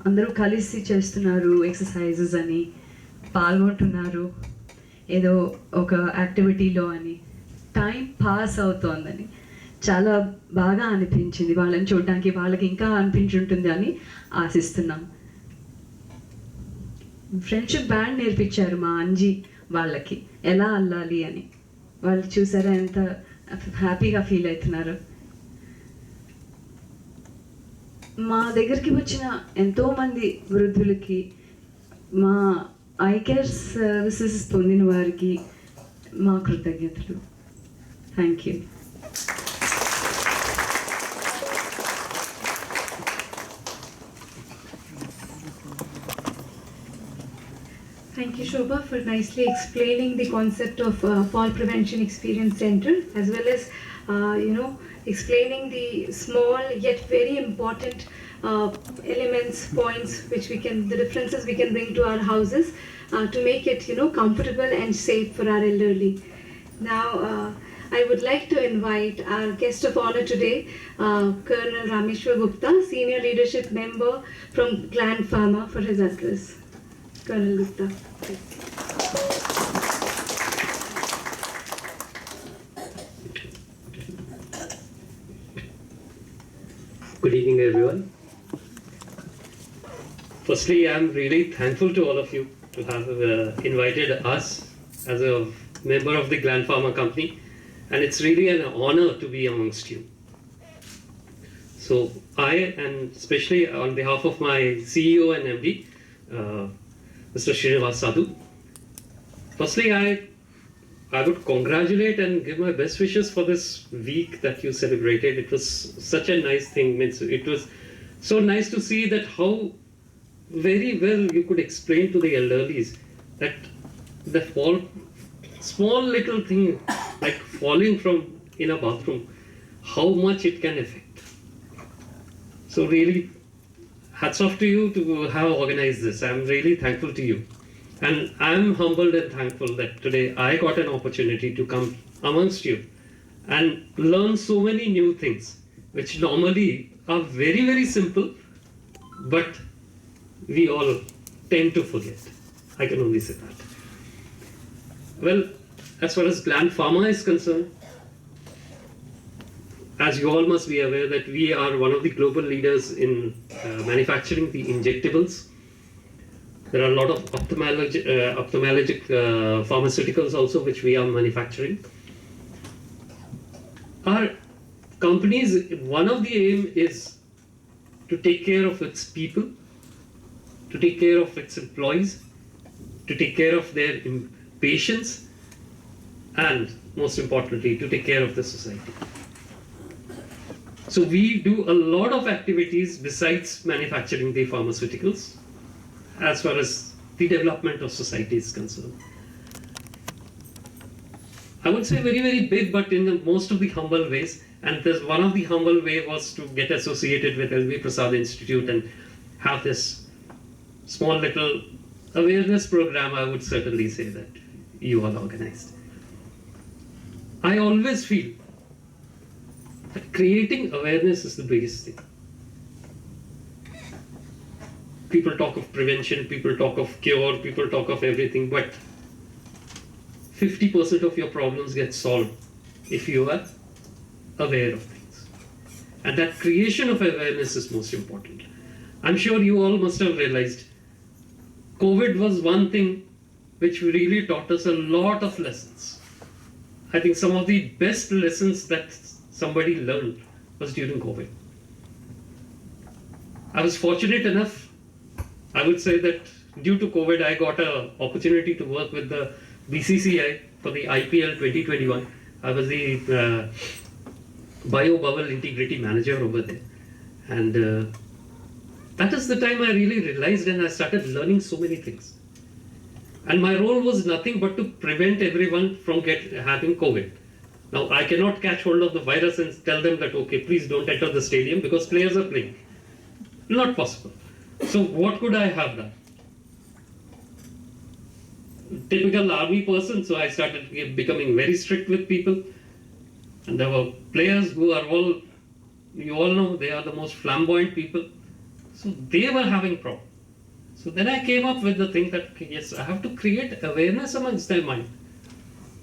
అందరూ కలిసి చేస్తున్నారు ఎక్సర్సైజెస్ అని, పాల్గొంటున్నారు ఏదో ఒక యాక్టివిటీలో అని, టైం పాస్ అవుతోందని చాలా బాగా అనిపించింది. వాళ్ళని చూడడానికి వాళ్ళకి ఇంకా అనిపించుంటుంది అని ఆశిస్తున్నాం. ఫ్రెండ్షిప్ బ్యాండ్ నేర్పించారు మా అంజీ వాళ్ళకి ఎలా అల్లాలి అని. వాళ్ళు చూసారా ఎంత హ్యాపీగా ఫీల్ అవుతున్నారు. మా దగ్గరికి వచ్చిన ఎంతోమంది వృద్ధులకి, మా ఐ కేర్ సర్వీసెస్ పొందిన వారికి మా కృతజ్ఞతలు. Thank you. Thank you, Shobha, for nicely explaining the concept of Fall Prevention Experience Center, as well as, explaining the small yet very important elements, points, the differences we can bring to our houses to make it, comfortable and safe for our elderly. Now, I would like to invite our guest of honor today, Colonel Rameshwar Gupta, Senior Leadership Member from Gland Pharma, for his address. Colonel Gupta. Good evening, everyone. Firstly, I'm really thankful to all of you to have invited us as a member of the Gland Pharma company, and it's really an honor to be amongst you. So I, and especially on behalf of my CEO and MD, Mr. Srinivas Sadhu, firstly, I would congratulate and give my best wishes for this week that you celebrated. It was such a nice thing. It was so nice to see that how very well you could explain to the elderlies that the small little thing like falling from in a bathroom, how much it can affect. So really, hats off to you to have organized this. I'm really thankful to you. And I'm humbled and thankful that today I got an opportunity to come amongst you and learn so many new things, which normally are very, very simple, but we all tend to forget. I can only say that. Well, as far as Gland Pharma is concerned, as you all must be aware that we are one of the global leaders in manufacturing the injectables. There are a lot of ophthalmologic pharmaceuticals also which we are manufacturing. Our company's one of the aim is to take care of its people, to take care of its employees, to take care of their patients, and most importantly, to take care of the society. So we do a lot of activities besides manufacturing the pharmaceuticals as far as the development of society is concerned. I would say very, very big, but in the most of the humble ways. And there's one of the humble way was to get associated with LVPEI Institute and have this small little awareness program, I would certainly say that you all organized. I always feel that creating awareness is the biggest thing. People talk of prevention, people talk of cure, people talk of everything, but 50% of your problems get solved if you are aware of things. And that creation of awareness is most important. I'm sure you all must have realized COVID was one thing which really taught us a lot of lessons. I think some of the best lessons that somebody learned was during COVID. I was fortunate enough, I would say that due to COVID, I got an opportunity to work with the BCCI for the IPL 2021. I was the Bio-Bubble Integrity Manager over there. And that is the time I really realized and I started learning so many things. And my role was nothing but to prevent everyone from having COVID. Now, I cannot catch hold of the virus and tell them that, okay, please don't enter the stadium because players are playing. Not possible. So what could I have done? Typical army person, so I started becoming very strict with people. And there were players who are all, you all know, they are the most flamboyant people. So they were having problem. So then I came up with the thing that, okay, yes, I have to create awareness amongst their mind.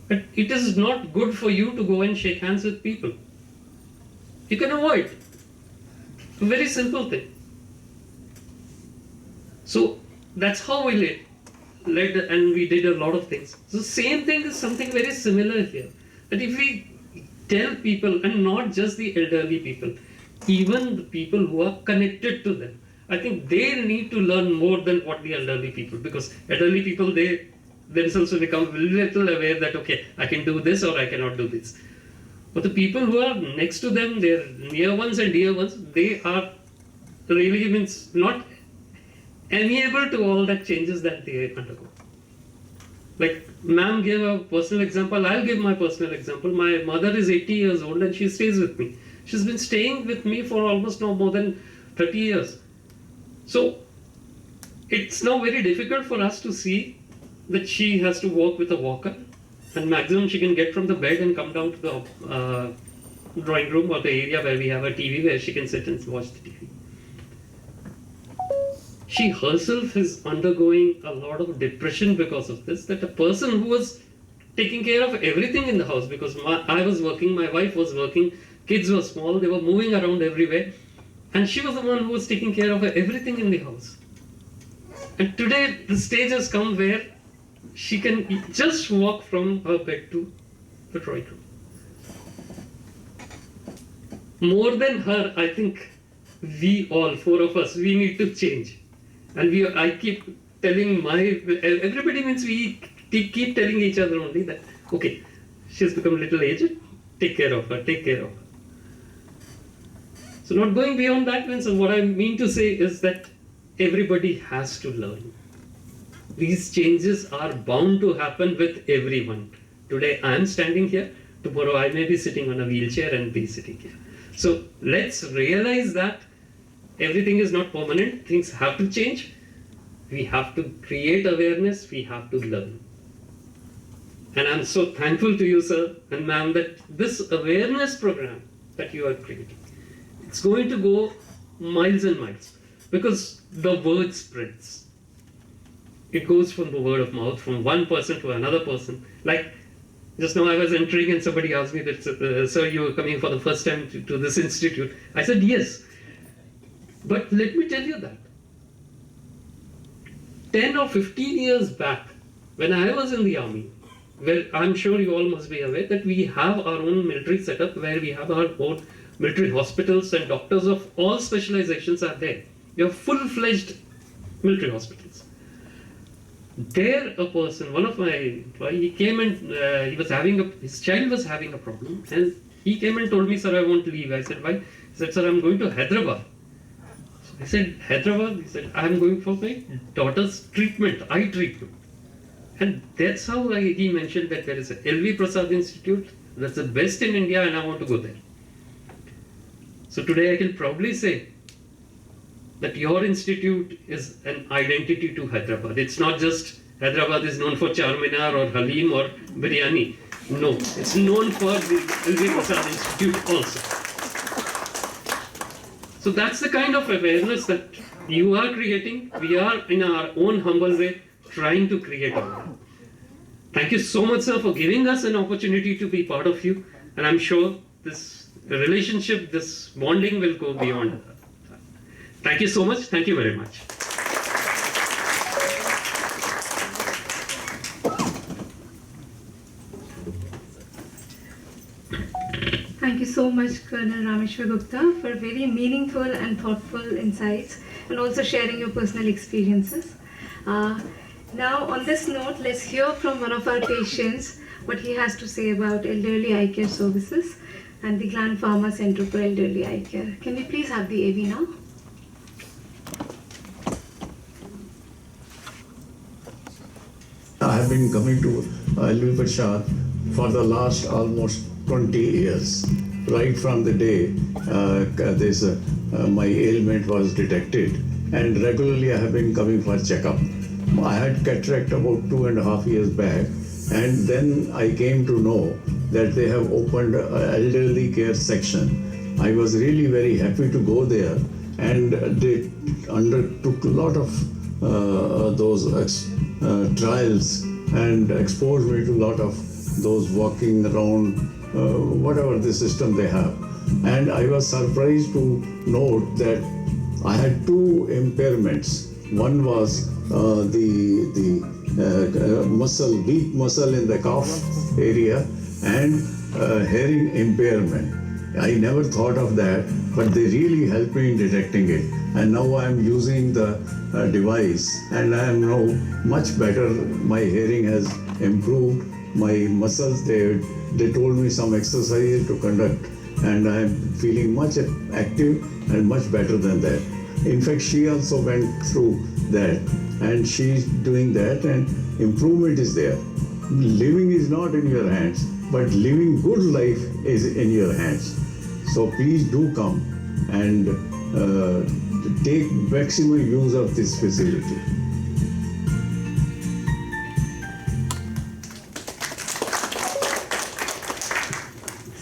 But it is not good for you to go and shake hands with people. You can avoid. A very simple thing. So that's how we led and we did a lot of things. So same thing is something very similar here. That if we tell people, and not just the elderly people, even the people who are connected to them, I think they need to learn more than what the elderly people, because elderly people, they themselves will become a little aware that, okay, I can do this or I cannot do this. But the people who are next to them, their near ones and dear ones, they are really means not amiable to all that changes that they undergo. Like ma'am gave a personal example, I'll give my personal example. My mother is 80 years old and she stays with me. She's been staying with me for almost now more than 30 years. So it's now very difficult for us to see that she has to walk with a walker, and maximum she can get from the bed and come down to the drawing room or the area where we have a TV where she can sit and watch the TV. She herself is undergoing a lot of depression because of this, that a person who was taking care of everything in the house, because I was working, my wife was working, kids were small, they were moving around everywhere, and she was the one who was taking care of everything in the house. And today the stage has come where she can just walk from her bed to the drawing room. More than her, I think we all, four of us, we need to change. And I keep telling everybody means we keep telling each other only that, okay, she's become a little aged, take care of her, take care of her. So not going beyond that means, what I mean to say is that everybody has to learn. These changes are bound to happen with everyone. Today I am standing here, tomorrow I may be sitting on a wheelchair and be sitting here. So let's realize that everything is not permanent, things have to change. We have to create awareness, we have to learn. And I'm so thankful to you, sir and ma'am, that this awareness program that you are creating, it's going to go miles and miles, because the word spreads. It goes from the word of mouth, from one person to another person. Like just now I was entering and somebody asked me that, sir, you are coming for the first time to this institute. I said, yes. But let me tell you that 10 or 15 years back, when I was in the army, well, I'm sure you all must be aware that we have our own military setup where we have our own military hospitals and doctors of all specializations are there. We have full-fledged military hospitals. There a person, one of my employees, he came and his child was having a problem, and he came and told me, sir, I won't leave. I said, why? He said, sir, I'm going to Hyderabad. I said, Hyderabad? He said, I'm going for my daughter's treatment, eye treatment. And that's how he mentioned that there is a LVPEI Institute, that's the best in India, and I want to go there. So today I can probably say that your institute is an identity to Hyderabad. It's not just Hyderabad is known for Charminar or Halim or Biryani. No, it's known for the LVPEI Institute also. So that's the kind of awareness that you are creating. We are in our own humble way trying to create awareness. Thank you so much, sir, for giving us an opportunity to be part of you. And I'm sure this relationship, this bonding will go beyond that. Thank you so much. Thank you very much. Thank you so much, Colonel Rameshwar Gupta, for very meaningful and thoughtful insights and also sharing your personal experiences. Now, on this note, let's hear from one of our patients what he has to say about elderly eye care services and the Gland Pharma Center for Elderly Eye Care. Can we please have the AV now? I have been coming to LVPEI for the last almost 20 years, right from the day my ailment was detected, and regularly I have been coming for checkup. I had cataract about 2.5 years back, and then I came to know that they have opened an elderly care section. I was really very happy to go there, and they undertook a lot of those trials and exposed me to a lot of those walking around, whatever the system they have. And I was surprised to note that I had two impairments. One was the weak muscle in the calf area, and hearing impairment. I never thought of that, but they really helped me in detecting it. And now I am using the device, and I am now much better. My hearing has improved. My muscles, they told me some exercise to conduct, and I am feeling much active and much better than that. In fact, she also went through that, and she's doing that, and improvement is there. Living is not in your hands, but living good life is in your hands. So please do come and take maximum use of this facility.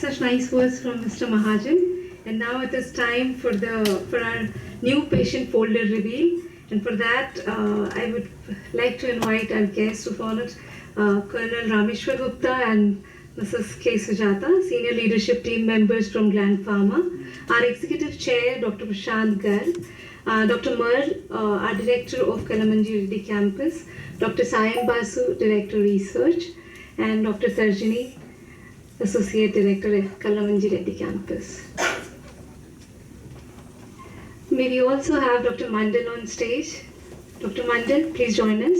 Such nice words from Mr. Mahajan. And now it is time for our new patient folder reveal. And for that, I would like to invite our guests of honor, Colonel Rameshwar Gupta and Mrs. K. Sujata, senior leadership team members from Gland Pharma, our executive chair, Dr. Prashant Garg, Dr. Mer, our director of Kalamanji Reddy campus, Dr. Sayam Basu, director research, and Dr. Sarjini, associate director at Kalamanji Reddy campus. May we also have Dr. Mandal on stage. Dr. Mandal, please join us.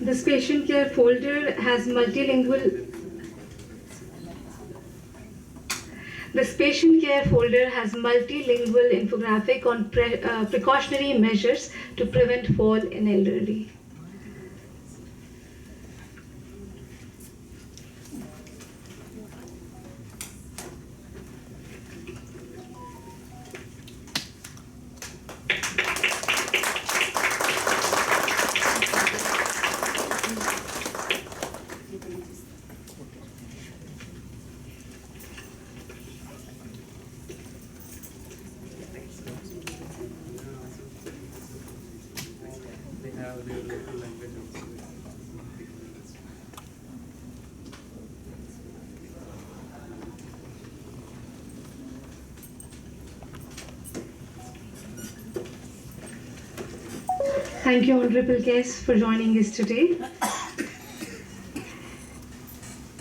This patient care folder has multilingual. This patient care folder has multilingual infographic on precautionary measures to prevent fall in elderly. Thank you, honorable guests, for joining us today.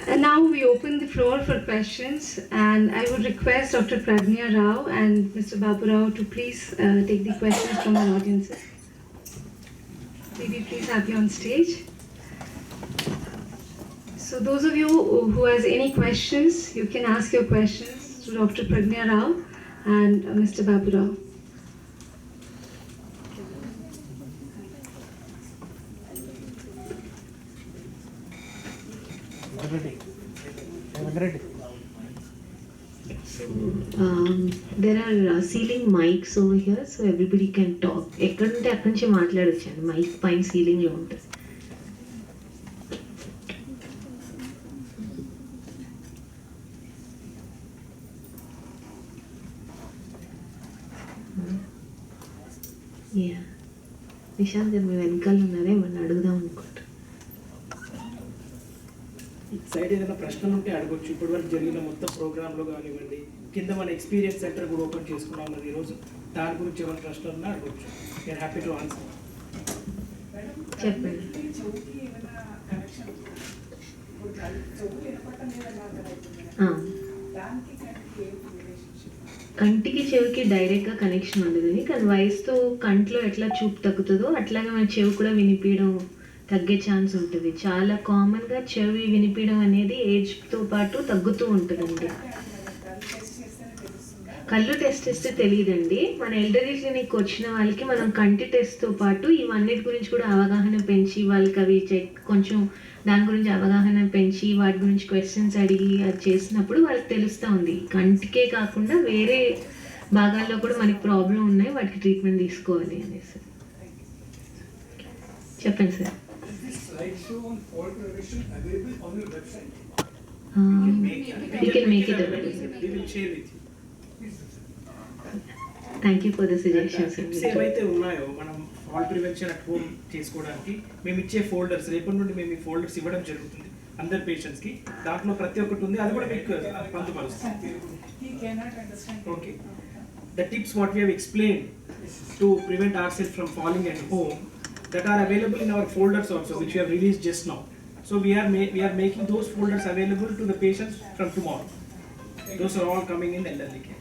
And now we open the floor for questions, and I would request Dr. Pragnya Rao and Mr. Babu Rao to please take the questions from our audiences. May we please have you on stage? So those of you who has any questions, you can ask your questions to Dr. Pragnya Rao and Mr. Babu Rao. There are ceiling mics over here, so everybody can talk. ఎక్కడుంటే అక్కడి నుంచి మాట్లాడొచ్చండి. Mic పైన ceiling లో ఉంటుంది. నిశాంత్ గారు మీ వెనకాల ఉన్నారే, మన అడుగుదాం అనుకుంటా. సైడ్ ఏదైనా ప్రశ్నలు ఉంటే అడగొచ్చు. ఇప్పటి వరకు జరిగిన మొత్తం ప్రోగ్రాంలో కానివ్వండి, కింద మన ఎక్స్పీరియన్స్ సెంటర్ కూడా ఓపెన్ చేసుకున్నాం ఉన్నది ఈరోజు. దాని గురించి ఏమైనా ప్రశ్నలు ఉన్నా అడగొచ్చు. నేను హ్యాపీ టు ఆన్సర్. చెప్పండి. కంటికి చెవికి డైరెక్ట్గా కనెక్షన్ ఉండదని, కానీ వయసుతో కంట్లో ఎట్లా చూపు తగ్గుతుందో అట్లాగే మన చెవి కూడా వినిపించడం తగ్గే ఛాన్స్ ఉంటుంది. చాలా కామన్గా చెవి వినిపించడం అనేది ఏజ్తో పాటు తగ్గుతూ ఉంటుందండి. కళ్ళు టెస్ట్ చేస్తే తెలియదండి. మన ఎల్డరీ క్లినిక్ వచ్చిన వాళ్ళకి మనం కంటి టెస్ట్తో పాటు ఇవన్నిటి గురించి కూడా అవగాహన పెంచి వాళ్ళకి అవి కొంచెం దాని గురించి అవగాహన పెంచి వాటి గురించి క్వశ్చన్స్ అడిగి అది చేసినప్పుడు వాళ్ళకి తెలుస్తూ ఉంది. కంటికే కాకుండా వేరే భాగాల్లో కూడా మనకి ప్రాబ్లం ఉన్నాయి, వాటికి ట్రీట్మెంట్ తీసుకోవాలి అనేసి. చెప్పండి sir. We can make it available. We will share with you. Thank you for the suggestions. ఏవైతే ఉన్నాయో మనం ఫాల్ ప్రివెన్షన్ అట్ హోమ్ చేసుకోవడానికి మేము ఇచ్చే ఫోల్డర్స్ రేపటి నుండి మేము ఈ ఫోల్డర్స్ ఇవ్వడం జరుగుతుంది అందరి పేషెంట్స్కి. దాంట్లో ప్రతి ఒక్కటి ఉంది, అది కూడా మీకు పొందుపరుస్తాం. Okay, the tips what we have explain to prevent our self from falling at home that are available in our folders also, which we have released just now. So we are making those folders available to the patients from tomorrow. Those are all coming in elderly care.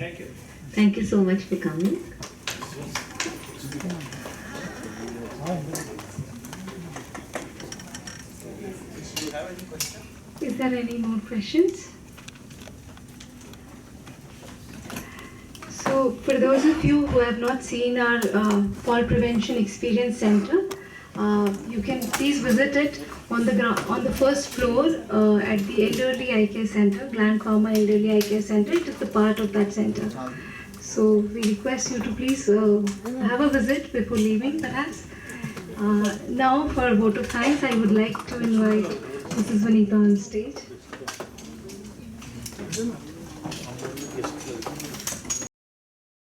Thank you. Thank you so much for coming. Is there any more questions? So, for those of you who have not seen our Fall Prevention Experience Center, you can please visit it on the first floor at the Elderly Eye Care Center, Gland Pharma Elderly Eye Care Center. It is the part of that center. So, we request you to please have a visit before leaving, perhaps. Now, for a vote of thanks, I would like to invite Mrs. Vanita on stage.